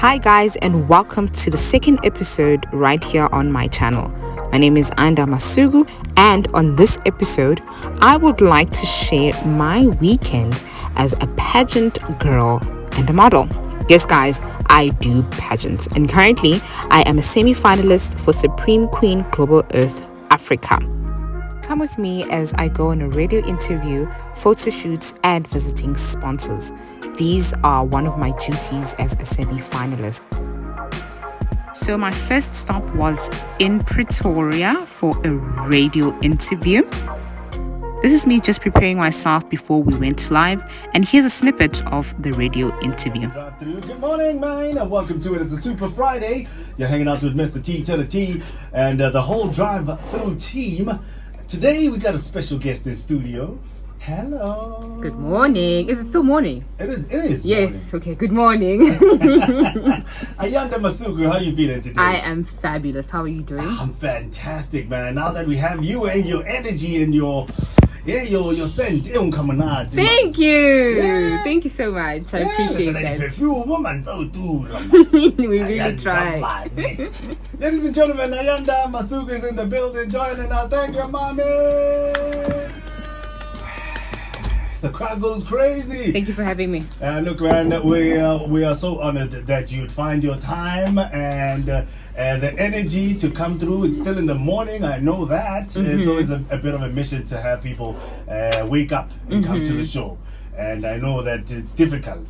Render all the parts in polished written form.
Hi guys, and welcome to the second episode right here on my channel. My name is Anda Masugu, and on this episode I would like to share my weekend as a pageant girl and a model. Yes guys, I do pageants, and currently I am a semi-finalist for Supreme Queen Global Earth Africa. Come with me as I go on a radio interview, photo shoots, and visiting sponsors. These are one of my duties as a semi-finalist. So my first stop was in Pretoria for a radio interview. This is me just preparing myself before we went live, and here's a snippet of the radio interview. Good morning, man, and welcome to it. It's a Super Friday. You're hanging out with Mr. T to the T and the whole drive-through team. Today we got a special guest in studio. Hello. Good morning. Is it still morning? It is. Yes. Morning. Okay. Good morning. Ayanda Masugu, how you feeling today? I am fabulous. How are you doing? I'm fantastic, man. Now that we have you and your energy and your scent, Thank you. Yeah. Thank you so much. I appreciate that. We really try. Ladies and gentlemen, Ayanda Masugu is in the building joining us. Thank you, mommy. The crowd goes crazy. Thank you for having me. Look, man, we are so honored that you'd find your time and the energy to come through. It's still in the morning, I know that. Mm-hmm. It's always a bit of a mission to have people wake up and come to the show. And I know that it's difficult.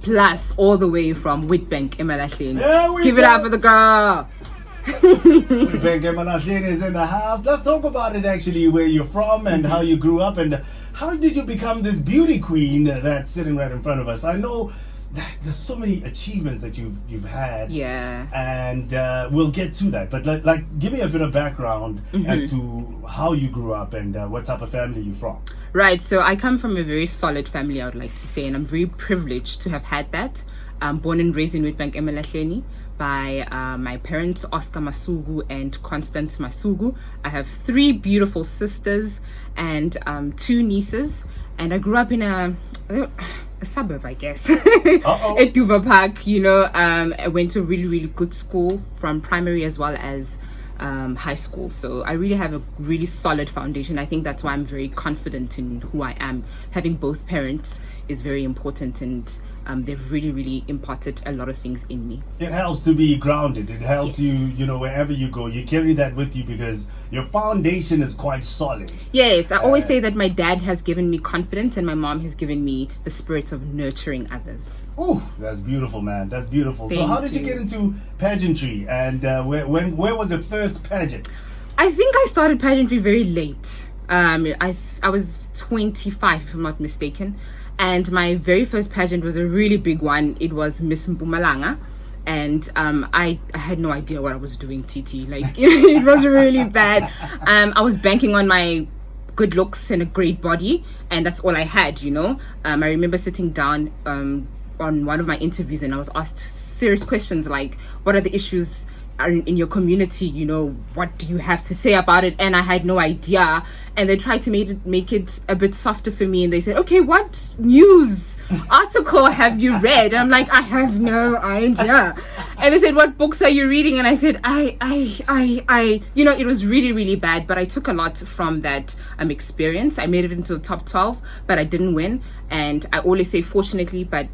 Plus, all the way from Witbank, Emalahleni. Yeah, give it up for the girl. Witbank Emalahleni is in the house. Let's talk about it, actually, where you're from and how you grew up and how did you become this beauty queen that's sitting right in front of us. I know that there's so many achievements that you've had. Yeah. And we'll get to that. But like give me a bit of background as to how you grew up and what type of family you're from. Right. So I come from a very solid family, I would like to say, and I'm very privileged to have had that. I'm born and raised in Witbank Emalahleni by my parents, Oscar Masugu and Constance Masugu. I have 3 beautiful sisters and 2 nieces, and I grew up in a suburb, I guess. At Duva Park, I went to a really, really good school from primary as well as high school. So I really have a really solid foundation. I think that's why I'm very confident in who I am. Having both parents is very important, and they've really, really imparted a lot of things in me. It helps to be grounded. It helps you, wherever you go, you carry that with you because your foundation is quite solid. Yes, I always say that my dad has given me confidence and my mom has given me the spirit of nurturing others. Oh, that's beautiful, man. That's beautiful. So how did you get into pageantry, and where was your first pageant? I think I started pageantry very late. I was 25, if I'm not mistaken. And my very first pageant was a really big one. It was Miss Mpumalanga. And I had no idea what I was doing, TT. Like, it was really bad. I was banking on my good looks and a great body. And that's all I had, I remember sitting down on one of my interviews and I was asked serious questions like, what are the issues in your community, what do you have to say about it? And I had no idea, and they tried to make it a bit softer for me, and they said, okay, what news article have you read? And I'm like, I have no idea. And they said, what books are you reading? And I said, I it was really, really bad, but I took a lot from that experience. I made it into the top 12, but I didn't win. And I always say unfortunately, but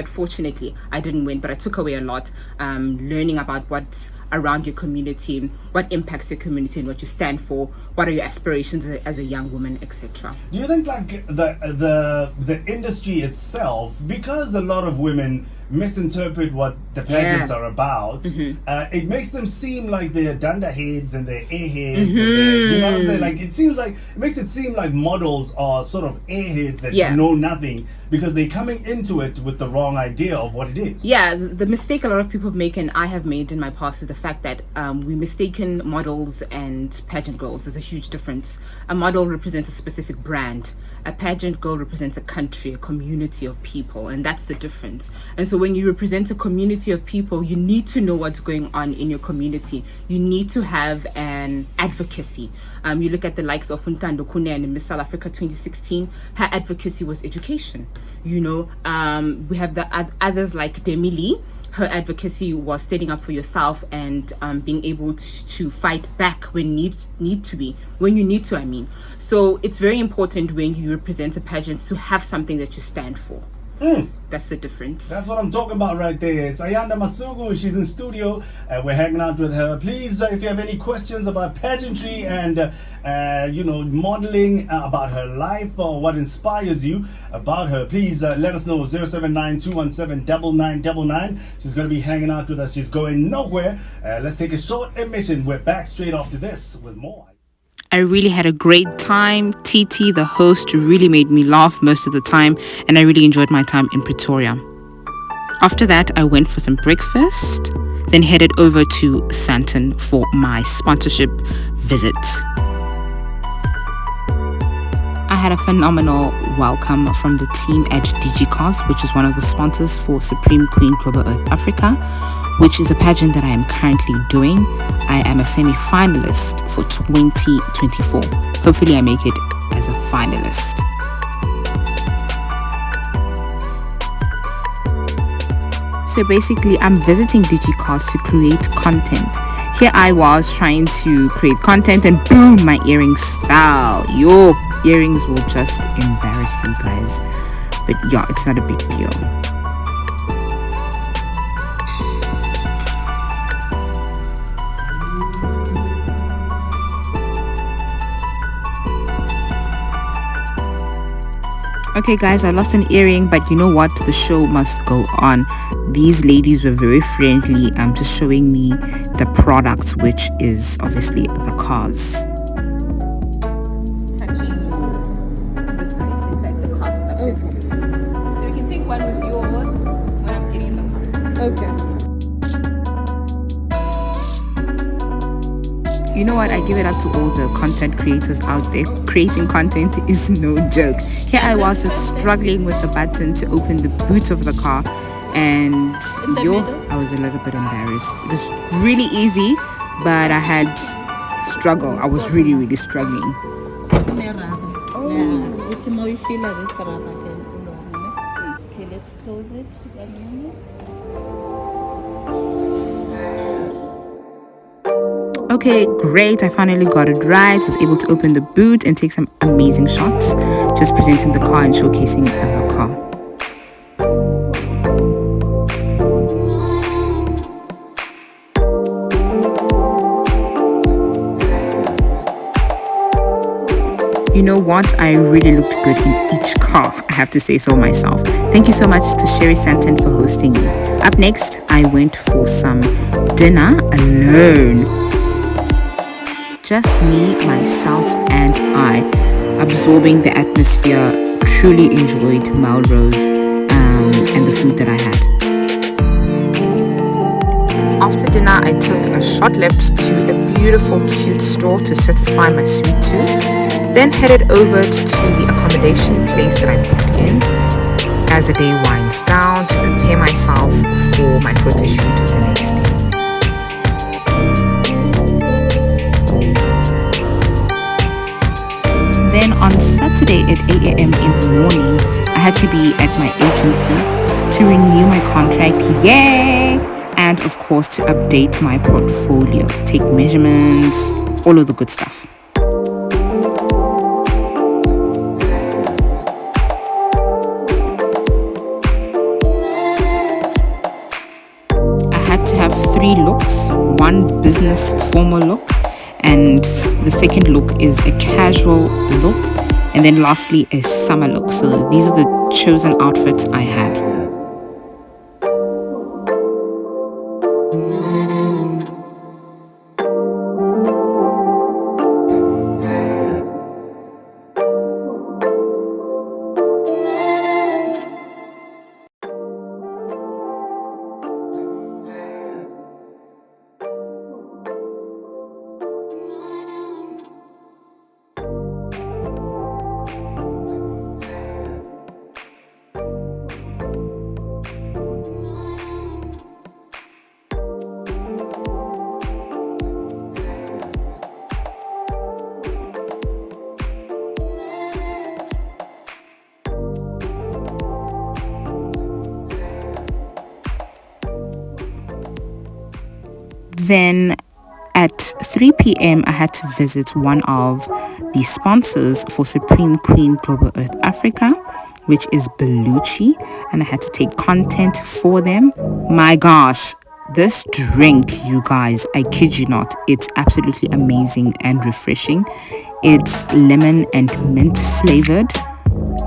fortunately, I didn't win, but I took away a lot, learning about what's around your community, what impacts your community and what you stand for, what are your aspirations as a young woman, etc. Do you think like the industry itself, because a lot of women misinterpret what the pageants are about, it makes them seem like they're danda heads and they're airheads and you know what I'm saying? Like it makes it seem like models are sort of airheads that know nothing because they're coming into it with the wrong idea of what it is. Yeah, the mistake a lot of people make, and I have made in my past, is the fact that we mistaken models and pageant girls. There's a huge difference. A model represents a specific brand. A pageant girl represents a country, a community of people, and that's the difference. And so when you represent a community of people, you need to know what's going on in your community. You need to have an advocacy. You look at the likes of Ntando Kune in Miss South Africa 2016, her advocacy was education. We have the others like Demi Lee. Her advocacy was standing up for yourself and being able to fight back when you need to, I mean. So it's very important when you represent a pageant to have something that you stand for. That's the difference. That's what I'm talking about right there. It's Ayanda Masugu. She's in studio and we're hanging out with her. Please, if you have any questions about pageantry and modeling, about her life or what inspires you about her, please let us know. 079-217-9999. She's going to be hanging out with us. She's going nowhere. Let's take a short emission. We're back straight after this with more. I really had a great time. TT, the host, really made me laugh most of the time, and I really enjoyed my time in Pretoria. After that, I went for some breakfast, then headed over to Sandton for my sponsorship visit. I had a phenomenal welcome from the team at DigiCars, which is one of the sponsors for Supreme Queen Global Earth Africa, which is a pageant that I am currently doing. I am a semi-finalist for 2024. Hopefully I make it as a finalist. So basically, I'm visiting DigiCast to create content. Here I was trying to create content and boom, my earrings fell. Your earrings will just embarrass you guys. But yeah, it's not a big deal. Okay guys, I lost an earring, but you know what? The show must go on. These ladies were very friendly, just showing me the products, which is obviously the cars. Okay. So you can take one with yours when I'm getting the car. Okay. You know what? I give it up to all the content creators out there. Creating content is no joke. Here I was just struggling with the button to open the boot of the car, and I was a little bit embarrassed. It was really easy, but I had struggle. I was really, really struggling. Okay, let's close it. Okay, great. I finally got it right. Was able to open the boot and take some amazing shots, just presenting the car and showcasing the car. You know what? I really looked good in each car. I have to say so myself. Thank you so much to Sherry Santon for hosting me. Up next, I went for some dinner alone. Just me, myself, and I, absorbing the atmosphere. Truly enjoyed Melrose and the food that I had. After dinner, I took a short lift to a beautiful, cute store to satisfy my sweet tooth. Then headed over to the accommodation place that I booked in as the day winds down to prepare myself for my photo shoot the next day. Then on Saturday at 8 a.m. in the morning, I had to be at my agency to renew my contract, yay! And of course to update my portfolio, take measurements, all of the good stuff. I had to have 3 looks, one business formal look, and the second look is a casual look, and then lastly a summer look. So these are the chosen outfits I had. Then at 3 p.m., I had to visit one of the sponsors for Supreme Queen Global Earth Africa, which is Belucci, and I had to take content for them. My gosh, this drink, you guys, I kid you not, it's absolutely amazing and refreshing. It's lemon and mint flavored.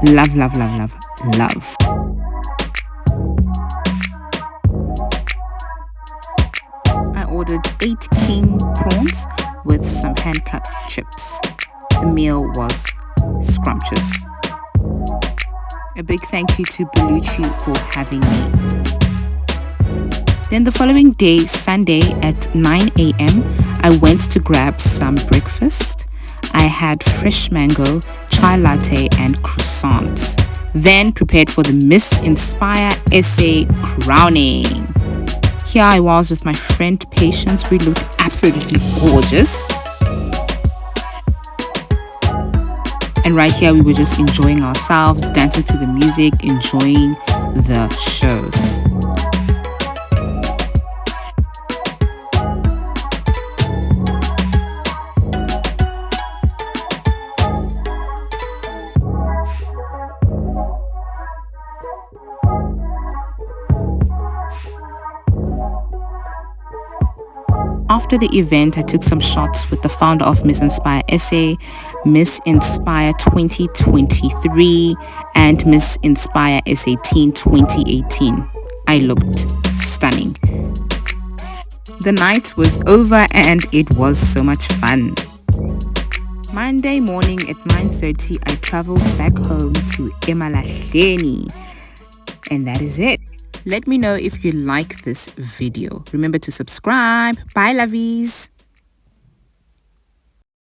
Love, love, love, love, love. I ordered 8 king prawns with some hand-cut chips. The meal was scrumptious. A big thank you to Belucci for having me. Then the following day, Sunday at 9 a.m., I went to grab some breakfast. I had fresh mango, chai latte and croissants. Then prepared for the Miss Inspire essay crowning. Here I was with my friend Patience. We looked absolutely gorgeous. And right here we were just enjoying ourselves, dancing to the music, enjoying the show. After the event, I took some shots with the founder of Miss Inspire SA, Miss Inspire 2023, and Miss Inspire SA Teen 2018. I looked stunning. The night was over and it was so much fun. Monday morning at 9:30, I traveled back home to Emalahleni. And that is it. Let me know if you like this video. Remember to subscribe. Bye, lovies.